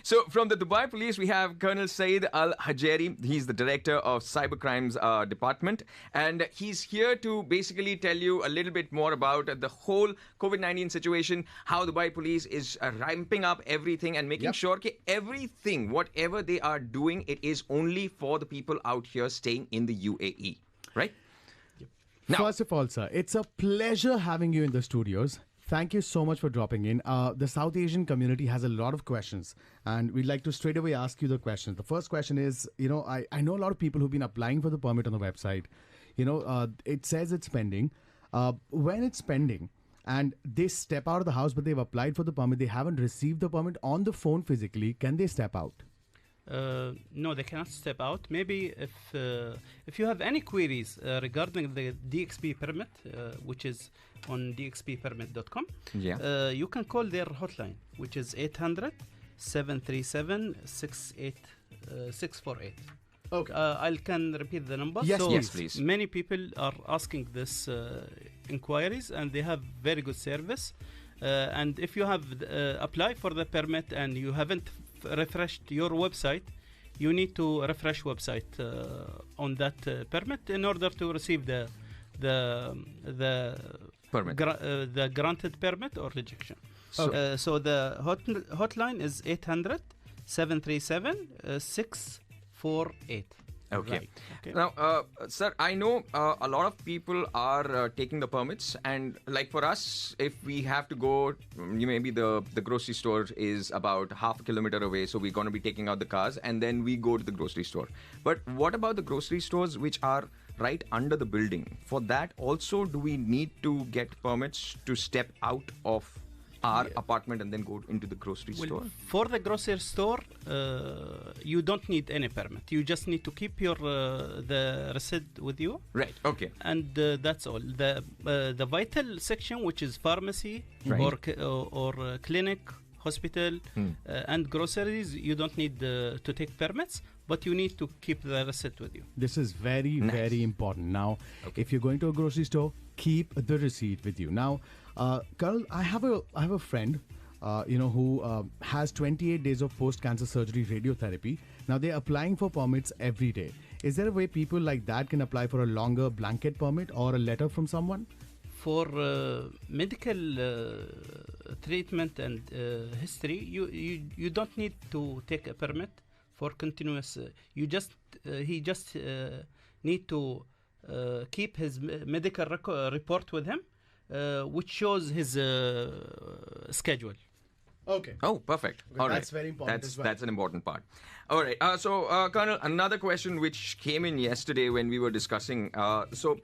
So from the Dubai Police, we have Colonel Saeed Al-Hajeri. He's the Director of Cybercrimes Department. And he's here to basically tell you a little bit more about the whole COVID-19 situation, how Dubai Police is ramping up everything and making sure that everything, whatever they are doing, it is only for the people out here staying in the UAE. Right? Now, first of all, sir, it's a pleasure having you in the studios. Thank you so much for dropping in. The South Asian community has a lot of questions, and we'd like to straight away ask you the questions. The first question is, I know a lot of people who've been applying for the permit on the website. It says it's pending. When it's pending and they step out of the house, but they've applied for the permit, they haven't received the permit on the phone physically, can they step out? No, they cannot step out. Maybe if you have any queries regarding the DXP permit, which is on dxppermit.com, you can call their hotline, which is 800-737-648. Okay. I can repeat the number. Yes, please. Many people are asking this inquiries, and they have very good service. And if you have applied for the permit and you haven't refreshed your website, you need to refresh website on that permit in order to receive the permit, the granted permit or rejection. So the hotline is 800-737-648. Okay. Right. Okay. Now, sir, I know a lot of people are taking the permits, and like for us, if we have to go, maybe the grocery store is about half a kilometer away, so we're going to be taking out the cars, and then we go to the grocery store. But what about the grocery stores which are right under the building? For that also, do we need to get permits to step out of our apartment and then go into the grocery store? For the grocery store, you don't need any permit. You just need to keep your the receipt with you. Right. Okay. And that's all. The vital section, which is pharmacy or clinic, hospital, and groceries, you don't need to take permits, but you need to keep the receipt with you. This is very, very important. Now, if you're going to a grocery store, keep the receipt with you. Now, Colonel, I have a friend, who has 28 days of post-cancer surgery radiotherapy. Now, they're applying for permits every day. Is there a way people like that can apply for a longer blanket permit or a letter from someone? For medical treatment and history, you don't need to take a permit for continuous. He just need to keep his medical report with him, which shows his schedule. Okay. Oh, perfect. All right. That's very important as well. That's an important part. All right. So, Colonel, another question which came in yesterday when we were discussing. So,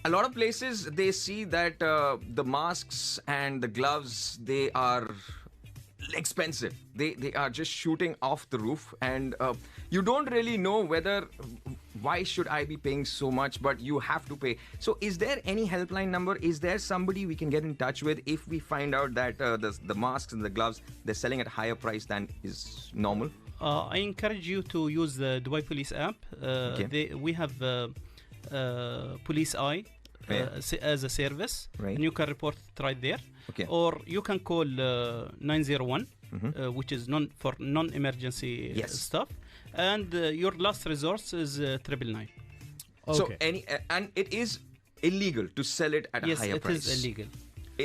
a lot of places, they see that the masks and the gloves, they are expensive. They are just shooting off the roof, and you don't really know why should I be paying so much, but you have to pay. So is there any helpline number? Is there somebody we can get in touch with if we find out that the masks and the gloves, they're selling at a higher price than is normal? I encourage you to use the Dubai Police app. We have Police Eye as a service, and you can report it right there. Or you can call 901, which is for non-emergency stuff, and your last resource is 999. So and it is illegal to sell it at a higher price. Yes, it is illegal.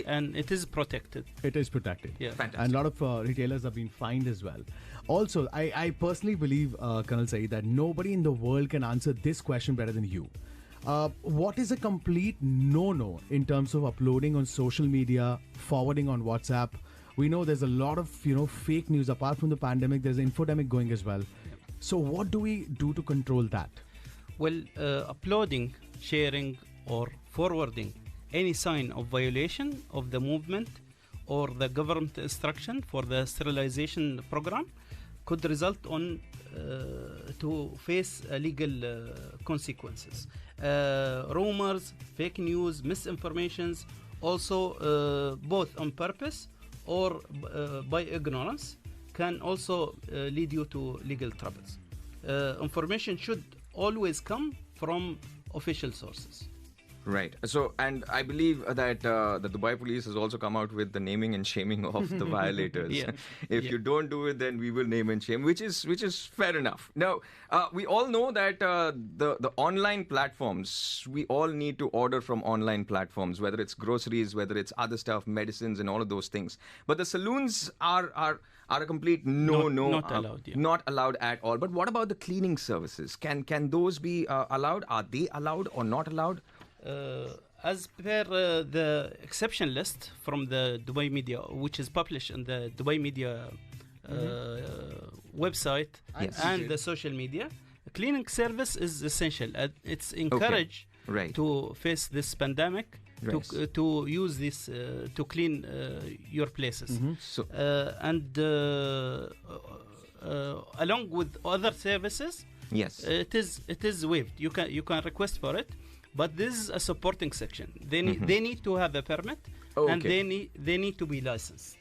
And it is protected. It is protected. Yeah. Fantastic. And a lot of retailers have been fined as well. Also, I personally believe, Colonel Saeed, that nobody in the world can answer this question better than you. What is a complete no-no in terms of uploading on social media, forwarding on WhatsApp? We know there's a lot of fake news. Apart from the pandemic, there's an infodemic going as well. So what do we do to control that? Well, uploading, sharing, or forwarding any sign of violation of the movement or the government instruction for the sterilization program could result on to face legal consequences. Rumors, fake news, misinformations, also both on purpose or by ignorance, can also lead you to legal troubles. Information should always come from official sources. Right. So, and I believe that the Dubai police has also come out with the naming and shaming of the violators. Yeah. If you don't do it, then we will name and shame, which is fair enough. Now, we all know that the online platforms, we all need to order from online platforms, whether it's groceries, whether it's other stuff, medicines, and all of those things. But the saloons are a complete Not allowed, yeah. not allowed at all. But what about the cleaning services? Can those be allowed? Are they allowed or not allowed? As per the exception list from the Dubai media, which is published on the Dubai media website Yes. and the social media, cleaning service is essential. It's encouraged Right. to face this pandemic, Right. to use this to clean your places. So, And along with other services, yes. it is waived. You can request for it, but this is a supporting section. They need to have a permit, and Okay. they need to be licensed.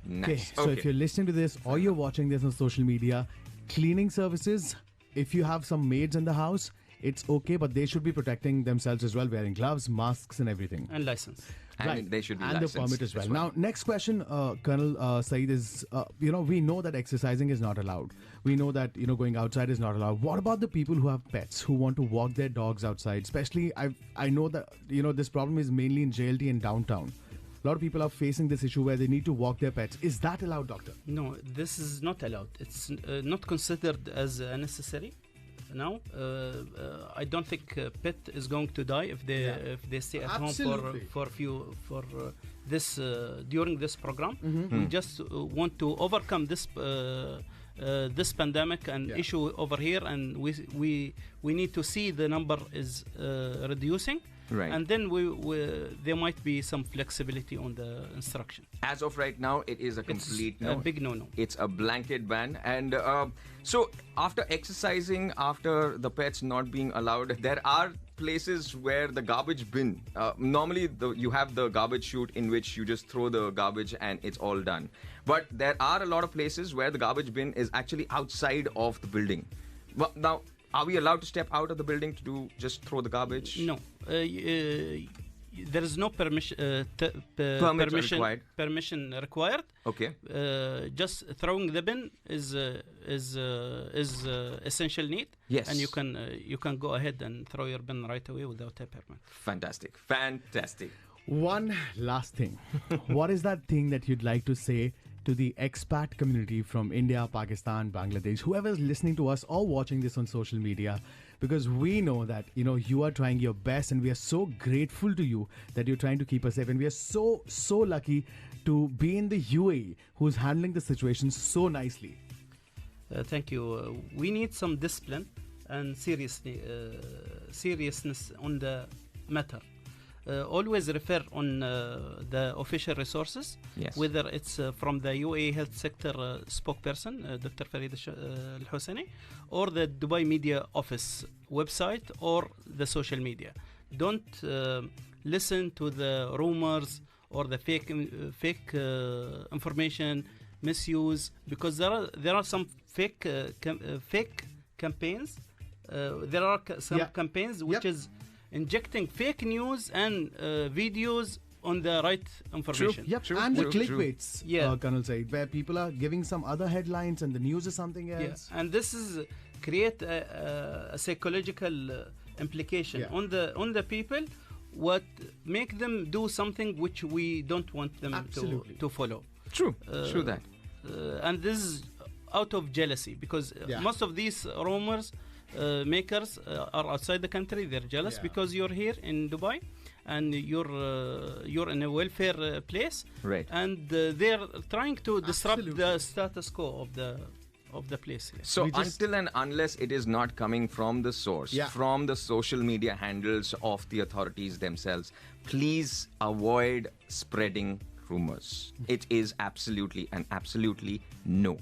Okay, Nice. so if you're listening to this or you're watching this on social media, cleaning services, if you have some maids in the house, it's okay, but they should be protecting themselves as well, wearing gloves, masks, and everything. And license. And they should be and licensed the permit as well. as Now, next question, Colonel Saeed, is we know that exercising is not allowed. We know that going outside is not allowed. What about the people who have pets who want to walk their dogs outside? Especially, I know that this problem is mainly in JLT and downtown. A lot of people are facing this issue where they need to walk their pets. Is that allowed, doctor? No, this is not allowed. It's not considered as necessary. Now, I don't think a pet is going to die if they stay at Absolutely. home for this during this program. We just want to overcome this pandemic and issue over here, and we need to see the number is reducing. Right. And then there might be some flexibility on the instruction. As of right now, it is a complete It's a big no-no. It's a blanket ban. And so after exercising, after the pets not being allowed, there are places where the garbage bin, normally you have the garbage chute in which you just throw the garbage and it's all done. But there are a lot of places where the garbage bin is actually outside of the building. But now, are we allowed to step out of the building to just throw the garbage? No. There is no permission required. permission required. Okay. Just throwing the bin is essential need. Yes. And you can go ahead and throw your bin right away without a permit. Fantastic. One last thing. What is that thing that you'd like to say to the expat community from India, Pakistan, Bangladesh, whoever's listening to us or watching this on social media? Because we know that, you are trying your best, and we are so grateful to you that you're trying to keep us safe. And we are so, so lucky to be in the UAE, who's handling the situation so nicely. Thank you. We need some discipline and seriousness on the matter. Always refer on the official resources, Yes. whether it's from the UAE Health Sector spokesperson, Dr. Farid Al-Husseini, or the Dubai Media Office website or the social media. Don't listen to the rumors or the fake information, misuse, because there are some fake campaigns. There are some campaigns which is injecting fake news and videos on the right information. True. And the clickbaits, Yeah. Colonel Said, where people are giving some other headlines and the news is something else. And this is create a psychological implication on the people, what make them do something which we don't want them to follow. True that. And this is out of jealousy, because most of these rumors makers are outside the country. They're jealous because you're here in Dubai and you're in a welfare place, Right. and they're trying to disrupt the status quo of the place here. So until and unless it is not coming from the source, from the social media handles of the authorities themselves, please avoid spreading rumors. It is absolutely no.